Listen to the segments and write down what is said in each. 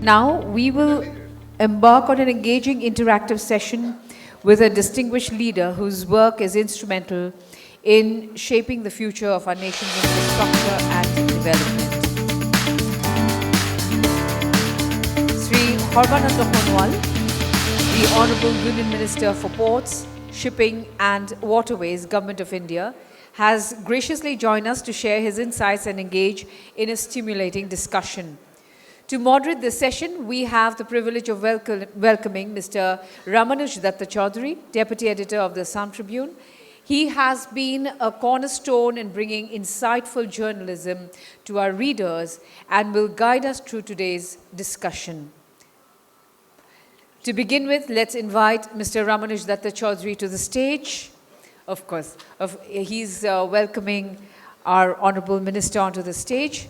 Now, we will embark on an engaging interactive session with a distinguished leader whose work is instrumental in shaping the future of our nation's infrastructure and development. Sri Sarbananda Sonowal, the Honorable Union Minister for Ports, Shipping and Waterways, Government of India, has graciously joined us to share his insights and engage in a stimulating discussion. To moderate this session, we have the privilege of welcoming Mr. Ramanuj Choudhury, Deputy Editor of the Assam Tribune. He has been a cornerstone in bringing insightful journalism to our readers and will guide us through today's discussion. To begin with, let's invite Mr. Ramanuj Choudhury to the stage. Of course, he's welcoming our Honorable Minister onto the stage.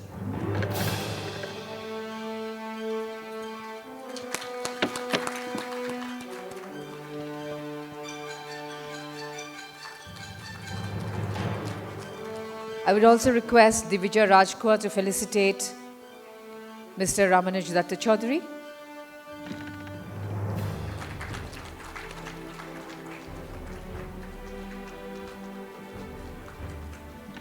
I would also request Divija Rajkua to felicitate Mr. Ramanuj Choudhury.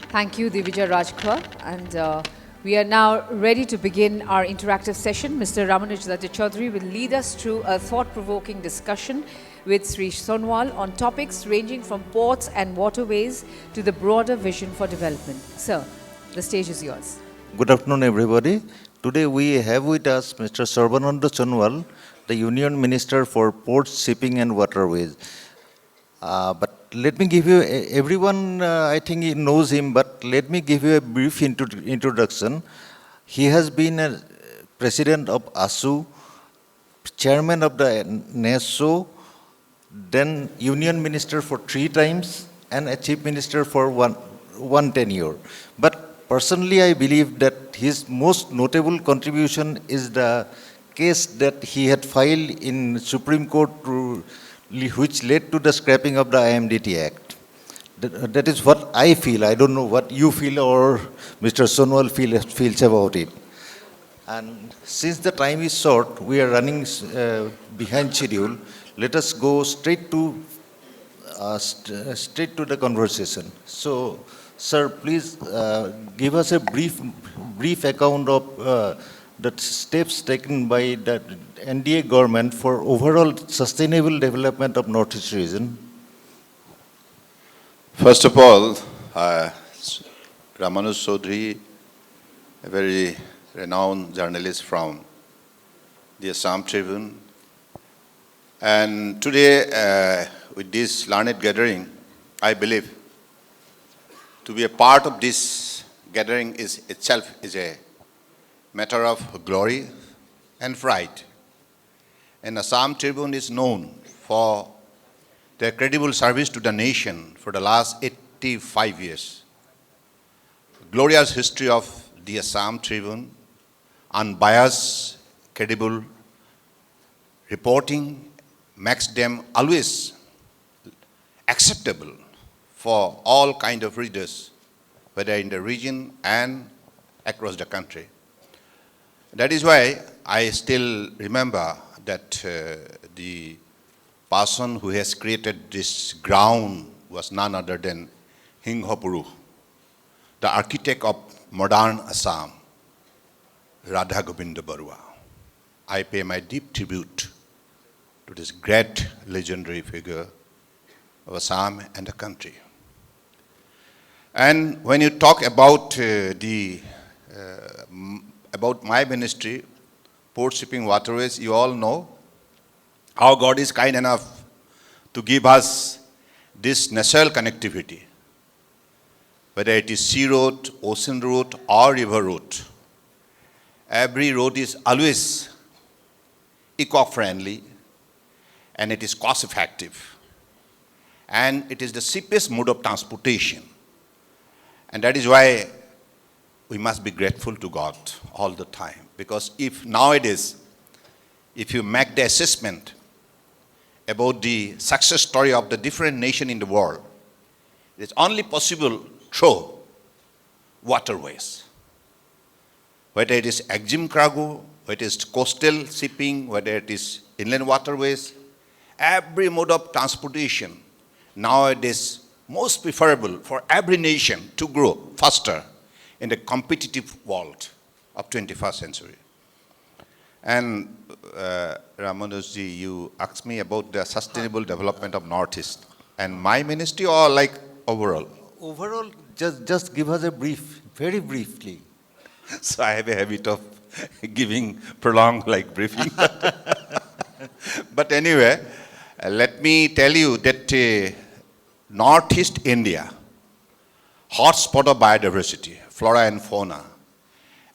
Thank you, Divija Rajkua. And we are now ready to begin our interactive session. Mr. Ramanuj Choudhury will lead us through a thought-provoking discussion with Sri Sonowal on topics ranging from ports and waterways to the broader vision for development. Sir, the stage is yours. Good afternoon, everybody. Today we have with us Mr. Sarbananda Sonowal, the Union Minister for Ports, Shipping and Waterways. But let me give you, everyone I think knows him, but let me give you a brief introduction. He has been a President of ASU, Chairman of the NESO, then Union Minister for 3 times, and a Chief Minister for one tenure. But personally, I believe that his most notable contribution is the case that he had filed in Supreme Court, which led to the scrapping of the IMDT Act. That is what I feel. I don't know what you feel or Mr. Sonowal feels about it. And since the time is short, we are running behind schedule. Let us go straight to the conversation. So, sir, please give us a brief account of the steps taken by the NDA government for overall sustainable development of Northeast region. First of all, Ramanuj Choudhury, a very renowned journalist from the Assam Tribune. And today, with this learned gathering, I believe to be a part of this gathering itself is a matter of glory and pride. And Assam Tribune is known for their credible service to the nation for the last 85 years. Glorious history of the Assam Tribune, unbiased, credible reporting, makes them always acceptable for all kind of readers, whether in the region and across the country. That is why I still remember that the person who has created this ground was none other than Hinghapuru, the architect of modern Assam, Radha Govinda Barua. I pay my deep tribute to this great legendary figure of Assam and the country. And when you talk about about my ministry, Port, Shipping, Waterways, you all know how God is kind enough to give us this natural connectivity, whether it is sea road, ocean route, or river route. Every road is always eco-friendly, and it is cost-effective. And it is the cheapest mode of transportation. And that is why we must be grateful to God all the time. Because if nowadays, if you make the assessment about the success story of the different nations in the world, it's only possible through waterways. Whether it is exim cargo, whether it is coastal shipping, whether it is inland waterways, every mode of transportation nowadays most preferable for every nation to grow faster in the competitive world of 21st century. And Ramanujji, you asked me about the sustainable development of Northeast. And my ministry or like overall? Overall, just give us a brief, very briefly. So I have a habit of giving prolonged like briefing. But anyway, let me tell you that Northeast India, hotspot of biodiversity, flora and fauna,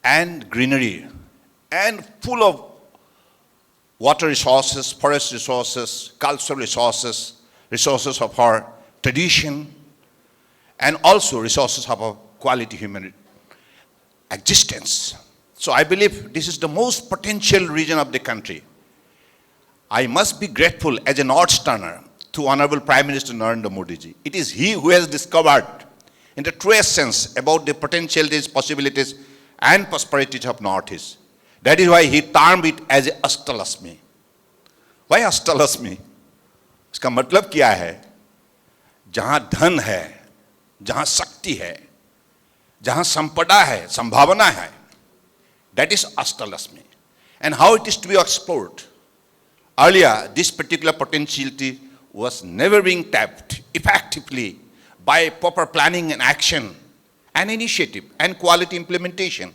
and greenery, and full of water resources, forest resources, cultural resources, resources of our tradition, and also resources of our quality human existence. So I believe this is the most potential region of the country. I must be grateful as a North-Sterner to Honorable Prime Minister Narendra Modi ji. It is he who has discovered in the truest sense about the potentialities, possibilities, and prosperities of Northeast. That is why he termed it as Ashtalasmi. Why Ashtalasmi? इसका मतलब क्या है? जहां धन है, जहां शक्ति है, जहां संपदा है, संभावना है, that is Ashtalasmi. And how it is to be explored? Earlier, this particular potentiality was never being tapped effectively by proper planning and action and initiative and quality implementation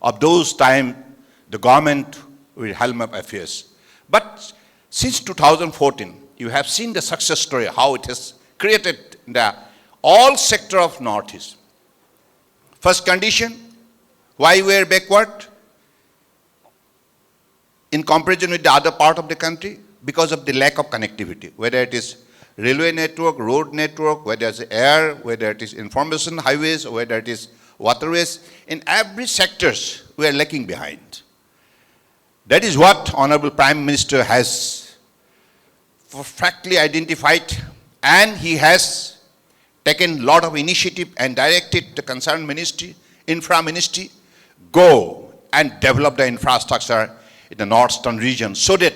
of those time the government will helm up affairs. But since 2014, you have seen the success story, how it has created the all sector of Northeast. First condition, why we are backward in comparison with the other part of the country? Because of the lack of connectivity, whether it is railway network, road network, whether it is air, whether it is information highways, or whether it is waterways. In every sectors, we are lacking behind. That is what Honorable Prime Minister has perfectly identified, and he has taken a lot of initiative and directed the concerned ministry, infra ministry, go and develop the infrastructure in the northern region so that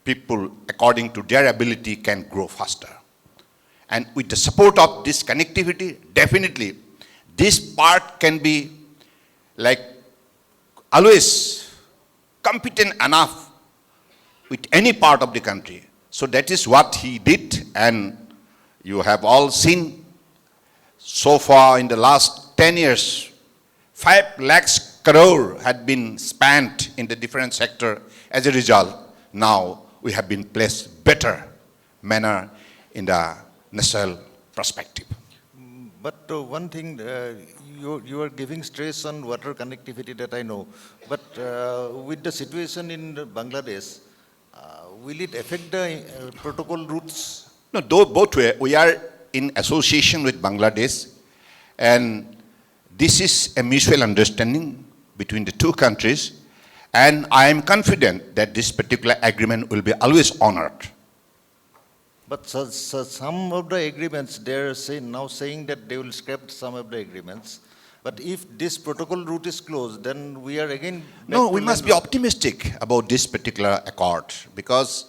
people, according to their ability, can grow faster. And with the support of this connectivity, definitely, this part can be like always competent enough with any part of the country. So that is what he did, and you have all seen so far in the last 10 years, 5 lakhs crore had been spent in the different sector. As a result, now we have been placed better manner in the national perspective. But one thing, you are giving stress on water connectivity, that I know. But with the situation in Bangladesh, will it affect the protocol routes? No, though both way, we are in association with Bangladesh, and this is a mutual understanding between the two countries, and I am confident that this particular agreement will be always honored. But some of the agreements, they are now saying that they will scrap some of the agreements. But if this protocol route is closed, then we are again... No, we must be optimistic about this particular accord, because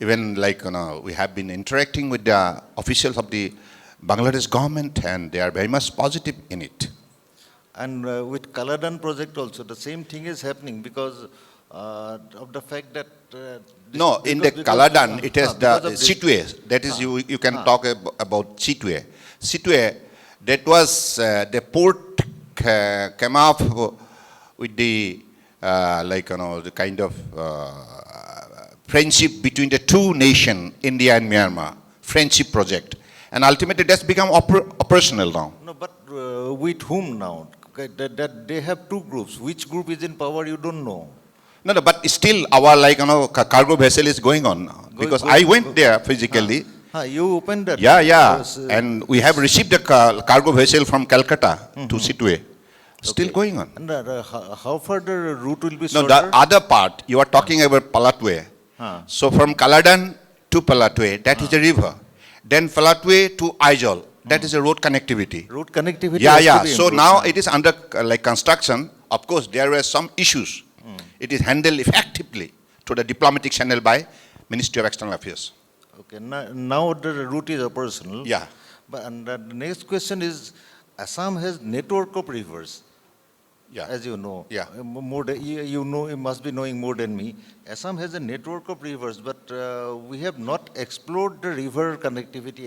even like, we have been interacting with the officials of the Bangladesh government, and they are very much positive in it. And with Kaladan project also, the same thing is happening because of the fact that... no, in the Kaladan, it has the Situe. That is, you can talk about Situe. Situe, that was the port came up with the, the kind of friendship between the two nations, India and Myanmar, friendship project. And ultimately, that's become operational now. No, but with whom now? That they have two groups. Which group is in power, you don't know. No, but still our cargo vessel is going on now. Because I went there physically. You opened that? Yeah. And we have received the cargo vessel from Calcutta to Situe. Still going on. And how far the route will be No, shorter? the other part, you are talking about Palatwe. So from Kaladan to Palatwe, that is a river. Then Palatwe to Aizol, that is a road connectivity. Road connectivity Yeah. So improved. now it is under construction. Of course, there were some issues. it is handled effectively through the diplomatic channel by Ministry of External Affairs. Okay, now the route is operational. Yeah. But and the next question is, Assam has network of rivers, Yeah. as you know. Yeah. More than, you know, you must be knowing more than me. Assam has a network of rivers, but we have not explored the river connectivity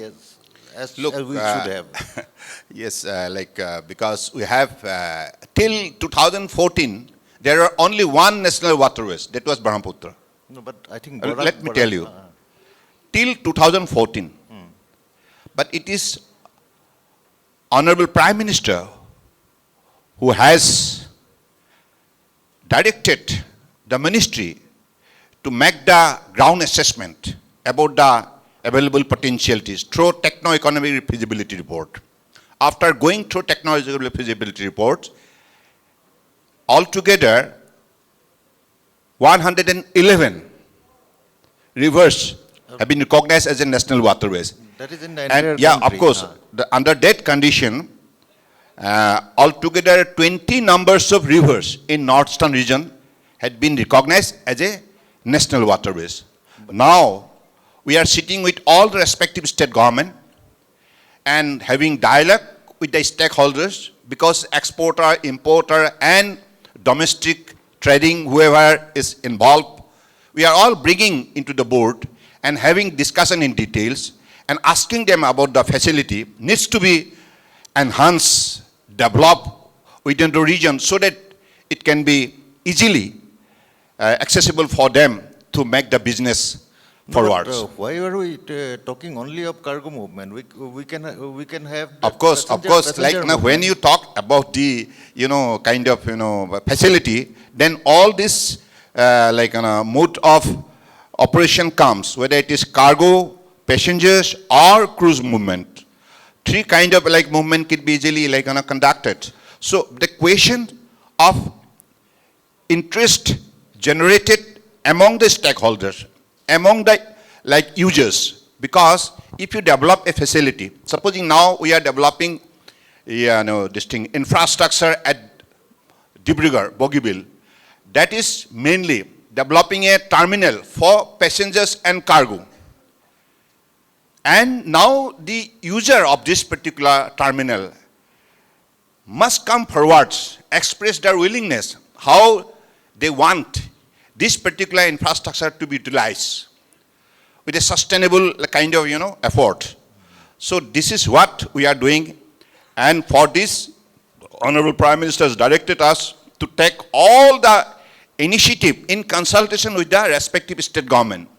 as Look, we should have. yes, because we have, till 2014, there are only one national waterways, that was Brahmaputra. No, but I think Let me tell you, till 2014. But it is Honorable Prime Minister who has directed the ministry to make the ground assessment about the available potentialities through techno-economic feasibility report. After going through techno-economic feasibility reports, altogether 111 rivers have been recognized as a national waterways. that is in the entire And yeah, country. of course, under that condition, altogether 20 numbers of rivers in northeastern region had been recognized as a national waterways. Now, we are sitting with all the respective state government and having dialogue with the stakeholders, because exporter, importer, and domestic trading, whoever is involved, we are all bringing into the board and having discussion in details and asking them about the facility needs to be enhanced, developed within the region so that it can be easily accessible for them to make the business forwards. Why are we talking only of cargo movement? We can have that Of course, passenger like now when movement. you talk about the, kind of, facility, then all this, mode of operation comes, whether it is cargo, passengers, or cruise movement. Three kind of movement can be easily conducted. So the question of interest generated among the stakeholders, among the users, because if you develop a facility, supposing now we are developing this thing, infrastructure at Dibrugarh, Bogibil, that is mainly developing a terminal for passengers and cargo. And now the user of this particular terminal must come forwards, express their willingness, how they want this particular infrastructure to be utilized with a sustainable kind of, effort. So this is what we are doing. And for this, Honorable Prime Minister has directed us to take all the initiative in consultation with the respective state government.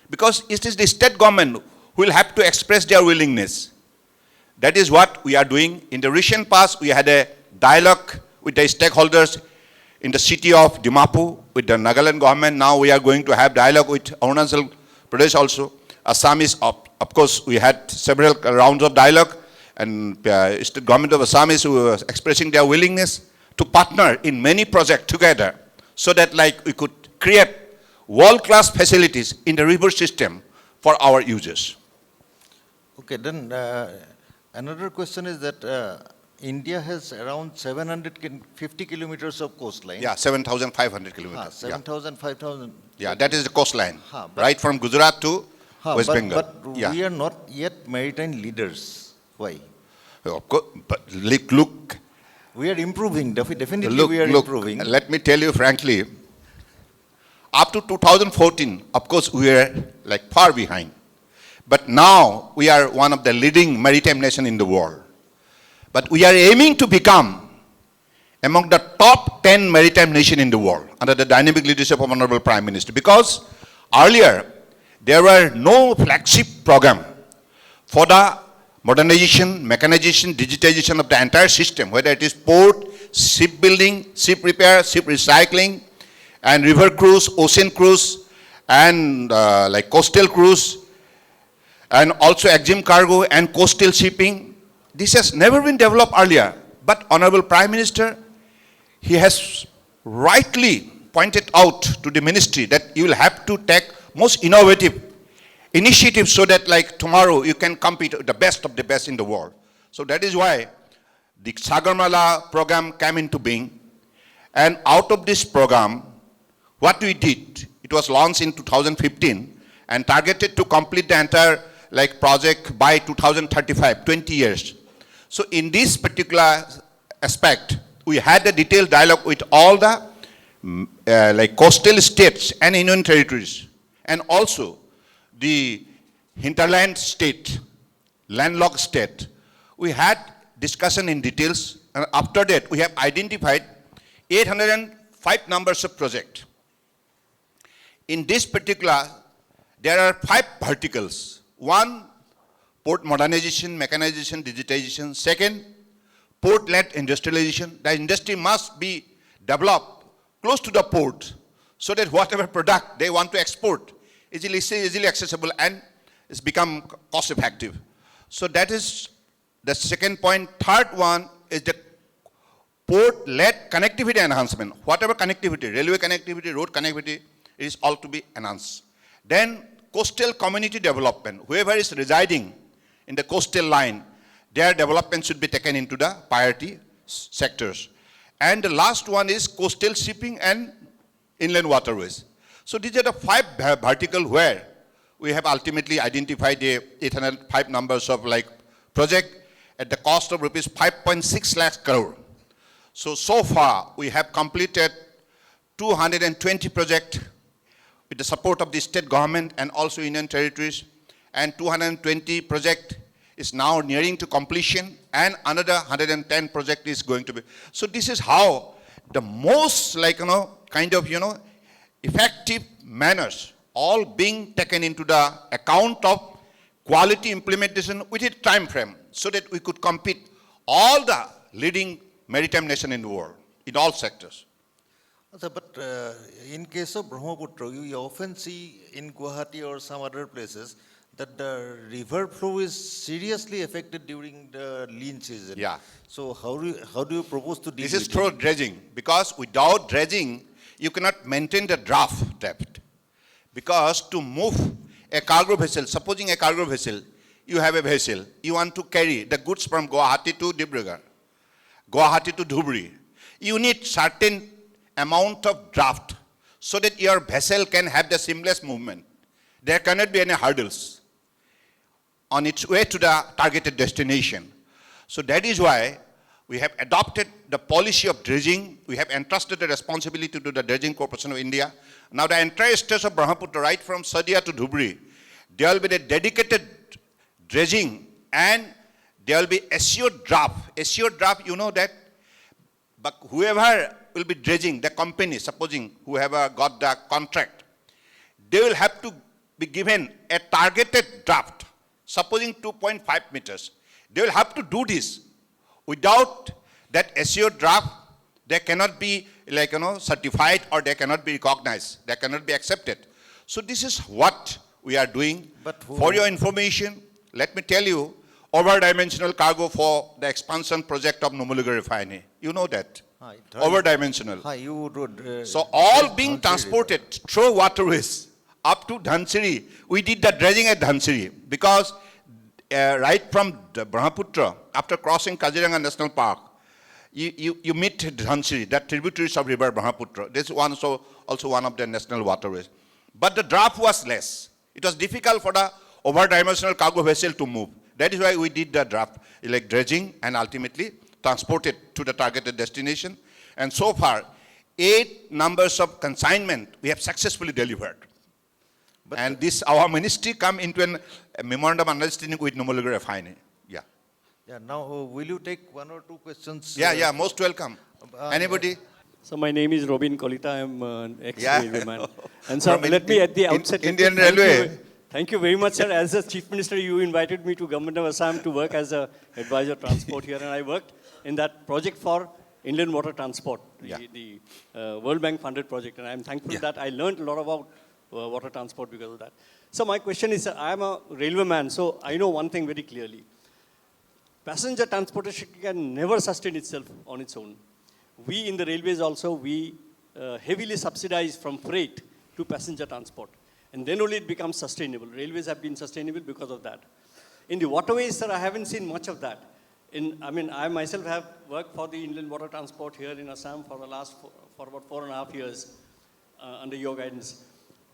Because it is the state government who will have to express their willingness. That is what we are doing. In the recent past, we had a dialogue with the stakeholders in the city of Dimapur with the Nagaland government. Now we are going to have dialogue with Arunachal Pradesh also. Assam is, of course, we had several rounds of dialogue, and state government of Assam is expressing their willingness to partner in many projects together, so that we could create world-class facilities in the river system for our users. Okay, then another question is that India has around 750 kilometers of coastline. Yeah, 7,500 kilometers. 7,000, 5,000. Yeah, that is the coastline, but- right from Gujarat to West Bengal. But Yeah. we are not yet maritime leaders. Why? Of course, but look, We are improving, definitely we are improving. let me tell you frankly, up to 2014, of course, we were far behind. But now we are one of the leading maritime nations in the world. But we are aiming to become among the top 10 maritime nations in the world under the dynamic leadership of Honorable Prime Minister. Because earlier, there were no flagship program for the modernization, mechanization, digitization of the entire system, whether it is port, shipbuilding, ship repair, ship recycling, and river cruise, ocean cruise, and coastal cruise, and also exim cargo and coastal shipping. This has never been developed earlier. But Honorable Prime Minister, he has rightly pointed out to the ministry that you will have to take most innovative initiatives so that tomorrow you can compete with the best of the best in the world. So that is why the Sagarmala program came into being. And out of this program, what we did, it was launched in 2015 and targeted to complete the entire project by 2035, 20 years. So in this particular aspect, we had a detailed dialogue with all the coastal states and union territories, and also the hinterland state, landlocked state. We had discussion in details, and after that, we have identified 805 numbers of project. In this particular, there are 5 verticals. One, port modernization, mechanization, digitization. Second, port-led industrialization. The industry must be developed close to the port so that whatever product they want to export is easily accessible and it's become cost effective. So that is the second point. Third one is the port-led connectivity enhancement. Whatever connectivity, railway connectivity, road connectivity, is all to be enhanced. Then coastal community development. Whoever is residing in the coastal line, their development should be taken into the priority sectors. And the last one is coastal shipping and inland waterways. So these are the 5 verticals where we have ultimately identified the 805 numbers of project at the cost of rupees 5.6 lakh crore. So far we have completed 220 projects with the support of the state government and also union territories, and 220 project is now nearing to completion, and another 110 project is going to be. So this is how the most effective manners all being taken into the account of quality implementation within time frame, so that we could compete all the leading maritime nation in the world in all sectors. But in case of Brahmaputra, you often see in Guwahati or some other places that the river flow is seriously affected during the lean season. Yeah. So how do you propose to deal with This is it? through dredging, because without dredging, you cannot maintain the draft depth. Because to move a cargo vessel, supposing a cargo vessel, you have a vessel, you want to carry the goods from Guwahati to Dibrugarh, Guwahati to Choudhury, you need certain amount of draft so that your vessel can have the seamless movement. There cannot be any hurdles on its way to the targeted destination. So that is why we have adopted the policy of dredging. We have entrusted the responsibility to the Dredging Corporation of India. Now the entire stretch of Brahmaputra, right from Sadia to Choudhury, there will be a dedicated dredging, and there will be assured draft. Assured draft, you know that, but whoever will be dredging, the company, supposing whoever got the contract, they will have to be given a targeted draft, supposing 2.5 meters. They will have to do this. Without that assured draft, they cannot be certified, or they cannot be recognized. They cannot be accepted. So this is what we are doing. But for your information, let me tell you, over-dimensional cargo for the expansion project of Numulugarh refinery. You know that. Over-dimensional. So all being transported through waterways up to Dhansiri. We did the dredging at Dhansiri because right from the Brahmaputra, after crossing Kaziranga National Park, you meet Dhansiri, that tributaries of river Brahmaputra. This is also one of the national waterways. But the draft was less. It was difficult for the over-dimensional cargo vessel to move. That is why we did the draft, dredging, and ultimately transported to the targeted destination. And so far, 8 numbers of consignment we have successfully delivered. And this, our ministry come into a memorandum of understanding with Numulugarh refinery. Yeah. Yeah. Now, will you take 1 or 2 questions? Yeah. Most welcome. Anybody? So my name is Robin Kolita. I'm an ex-railwayman. And so let me at the outset. Indian Railway. Thank you very much, sir. As a Chief Minister, you invited me to Government of Assam to work as an advisor transport here, and I worked in that project for inland water transport, the World Bank funded project, and I'm thankful that I learned a lot about water transport because of that. So my question is, I'm a railwayman, so I know one thing very clearly. Passenger transportation can never sustain itself on its own. We in the railways also, we heavily subsidize from freight to passenger transport. And then only it becomes sustainable. Railways have been sustainable because of that. In the waterways, sir, I haven't seen much of that. I myself have worked for the inland water transport here in Assam for about 4.5 years. under your guidance.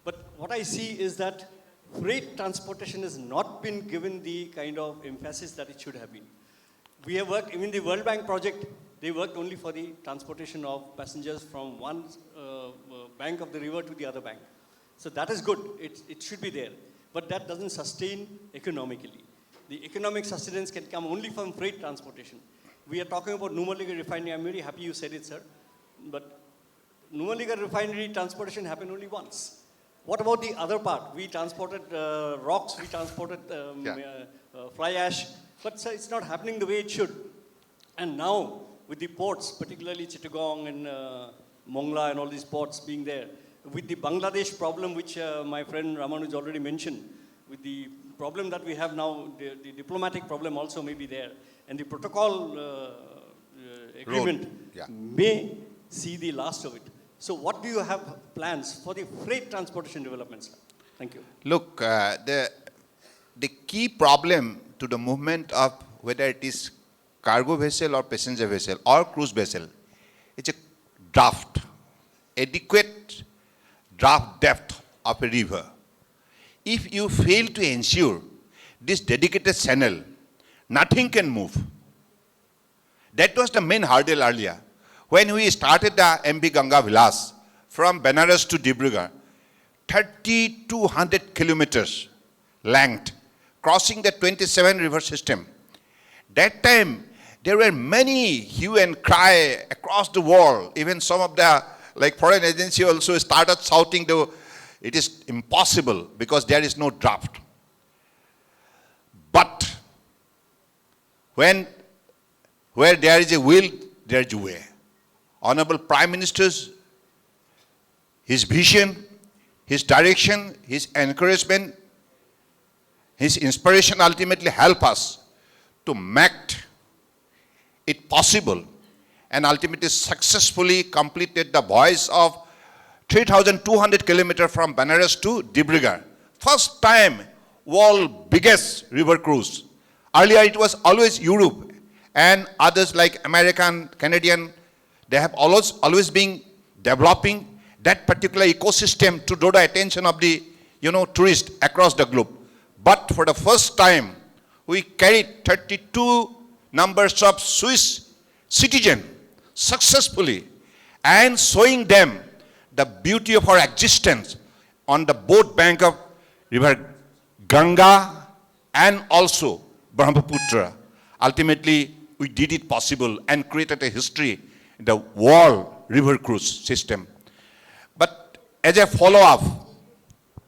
But what I see is that freight transportation has not been given the kind of emphasis that it should have been. We have worked, even the World Bank project, they worked only for the transportation of passengers from one bank of the river to the other bank. So that is good, it should be there. But that doesn't sustain economically. The economic sustenance can come only from freight transportation. We are talking about Numaligarh refinery. I'm very happy you said it, sir. But Numaligarh refinery transportation happened only once. What about the other part? We transported rocks, we transported fly ash, but sir, it's not happening the way it should. And now, with the ports, particularly Chittagong and Mongla and all these ports being there, with the Bangladesh problem, which my friend Ramanuj already mentioned, with the problem that we have now, the diplomatic problem also may be there, and the protocol agreement may see the last of it. So what do you have plans for the freight transportation developments? Thank you. Look, the key problem to the movement of whether it is cargo vessel or passenger vessel or cruise vessel, it's a draft, adequate draft depth of a river. If you fail to ensure this dedicated channel, nothing can move. That was the main hurdle earlier. When we started the MV Ganga Vilas from Benares to Dibrugarh, 3,200 kilometers length, crossing the 27 river system. That time, there were many hue and cry across the world. Even some of the foreign agency also started shouting, it is impossible because there is no draft. But where there is a will, there is a way. Honorable Prime Minister's, his vision, his direction, his encouragement, his inspiration ultimately help us to make it possible and ultimately successfully completed the voyage of 3,200 kilometers from Benares to Dibrugarh. First time, world biggest river cruise. Earlier it was always Europe and others like American, Canadian, they have always been developing that particular ecosystem to draw the attention of the tourists across the globe. But for the first time, we carried 32 numbers of Swiss citizens successfully and showing them the beauty of our existence on the both bank of river Ganga and also Brahmaputra. Ultimately, we did it possible and created a history in the world river cruise system. But as a follow-up,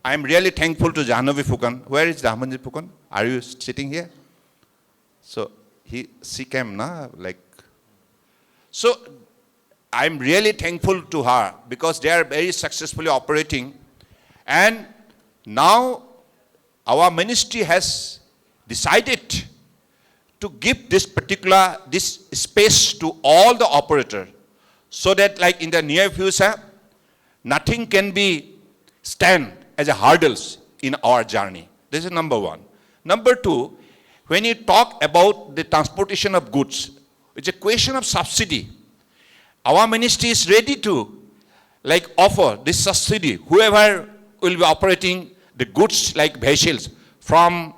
I am really thankful to Jahnavi Fukan. Where is Jahnavi Fukan? Are you sitting here? So she came, na? So I'm really thankful to her because they are very successfully operating. And now our ministry has decided to give this space to all the operators so that in the near future, nothing can be stand as a hurdles in our journey. This is number one. Number two, when you talk about the transportation of goods, it's a question of subsidy. Our ministry is ready to offer this subsidy, whoever will be operating the goods like vessels from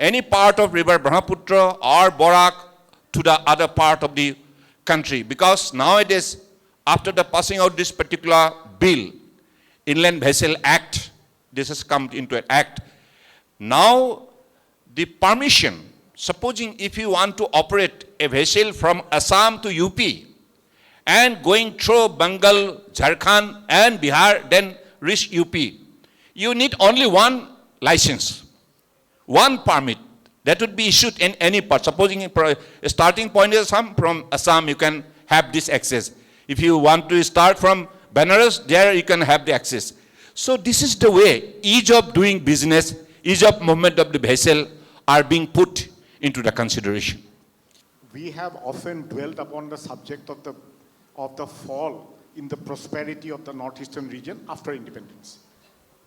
any part of river Brahmaputra or Borak to the other part of the country. Because nowadays, after the passing out this particular bill, Inland Vessel Act, this has come into an act. Now, the permission, supposing if you want to operate a vessel from Assam to UP and going through Bengal, Jharkhand and Bihar, then reach UP, you need only one license, one permit that would be issued in any part. Supposing a starting point is Assam, from Assam you can have this access. If you want to start from Benares, there you can have the access. So this is the way ease of doing business, ease of movement of the vessel are being put into the consideration. We have often dwelled upon the subject of the fall in the prosperity of the northeastern region after independence.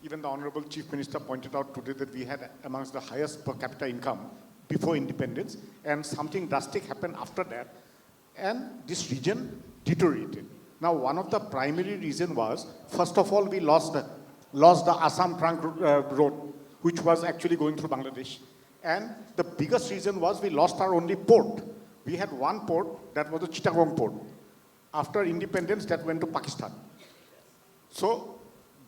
Even the Honorable Chief Minister pointed out today that we had amongst the highest per capita income before independence, and something drastic happened after that, and this region deteriorated. Now, one of the primary reasons was, first of all, we lost the Assam trunk road, which was actually going through Bangladesh. And the biggest reason was we lost our only port. We had one port, that was the Chittagong port. After independence, that went to Pakistan. So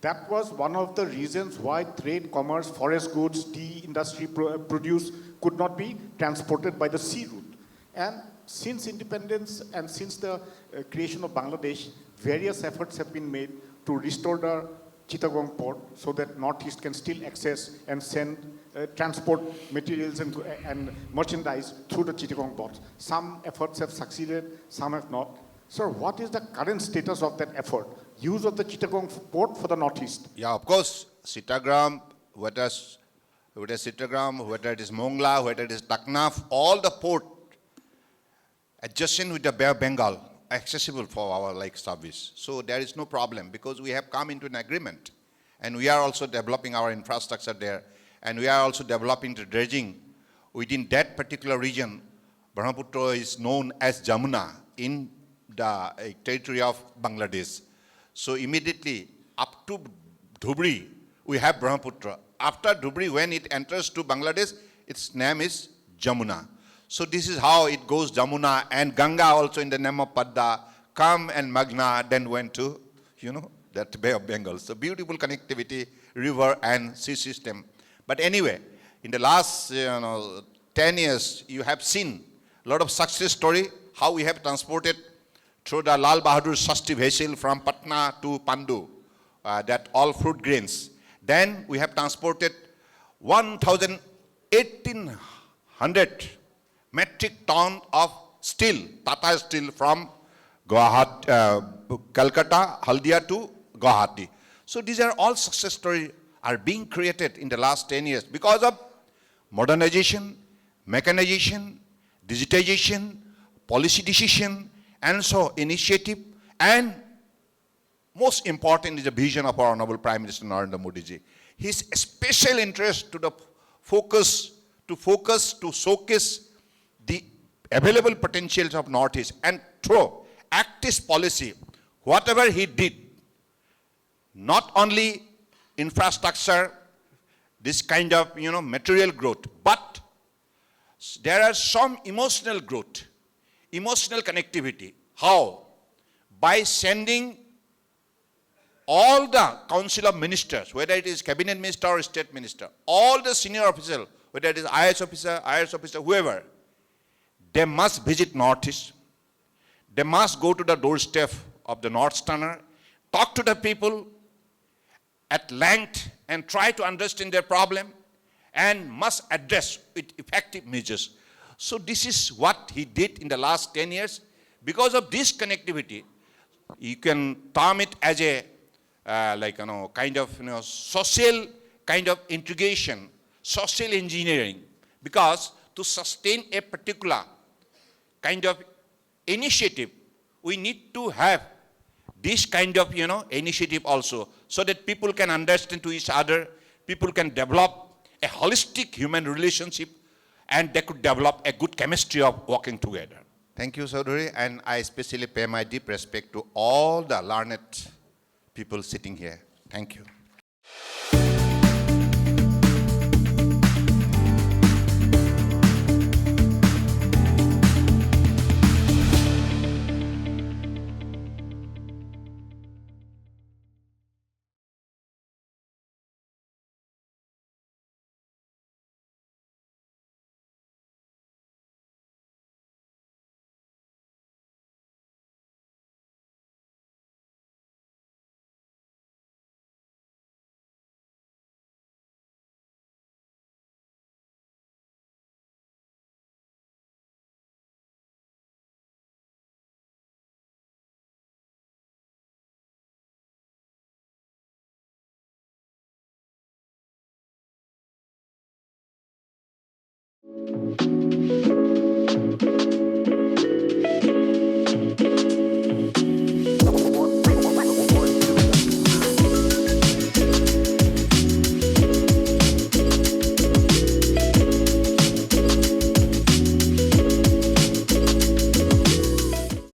that was one of the reasons why trade, commerce, forest goods, tea industry produce could not be transported by the sea route. And since independence and since the creation of Bangladesh, various efforts have been made to restore the Chittagong port so that Northeast can still access and send transport materials and merchandise through the Chittagong ports. Some efforts have succeeded, some have not. Sir, what is the current status of that effort? Use of the Chittagong port for the Northeast? Yeah, of course, Chittagong, whether it is Chittagong, whether it is Mongla, whether it is Taknaf, all the port adjacent with the Bay of Bengal, accessible for our service. So there is no problem because we have come into an agreement. And we are also developing our infrastructure there. And we are also developing the dredging within that particular region. Brahmaputra is known as Jamuna in the territory of Bangladesh. So immediately up to Dhubri, we have Brahmaputra. After Dhubri, when it enters to Bangladesh, its name is Jamuna. So this is how it goes, Jamuna, and Ganga also in the name of Padda, come and Magna, then went to, that Bay of Bengal. So beautiful connectivity, river and sea system. But anyway, in the last 10 years, you have seen a lot of success story, how we have transported through the Lal Bahadur Shasti vessel from Patna to Pandu, that all fruit grains. Then we have transported 1,800 metric ton of steel, Tata steel from Calcutta, Haldia to Guwahati. So these are all success stories are being created in the last 10 years because of modernization, mechanization, digitization, policy decision, and so initiative, and most important is the vision of our Honorable Prime Minister Narendra Modi ji. His special interest to showcase the available potentials of Northeast and through active policy, whatever he did, not only infrastructure, this kind of material growth, but there are some emotional growth, emotional connectivity. How? By sending all the council of ministers, whether it is cabinet minister or state minister, all the senior officials, whether it is IS officer, whoever, they must visit Northeast. They must go to the doorstep of the Northeasterner, talk to the people at length and try to understand their problem and must address with effective measures. So this is what he did in the last 10 years. Because of this connectivity, you can term it as a kind of social kind of integration, social engineering. Because to sustain a particular kind of initiative, we need to have this kind of initiative also, so that people can understand to each other, people can develop a holistic human relationship, and they could develop a good chemistry of working together. Thank you, Choudhury, and I especially pay my deep respect to all the learned people sitting here. Thank you.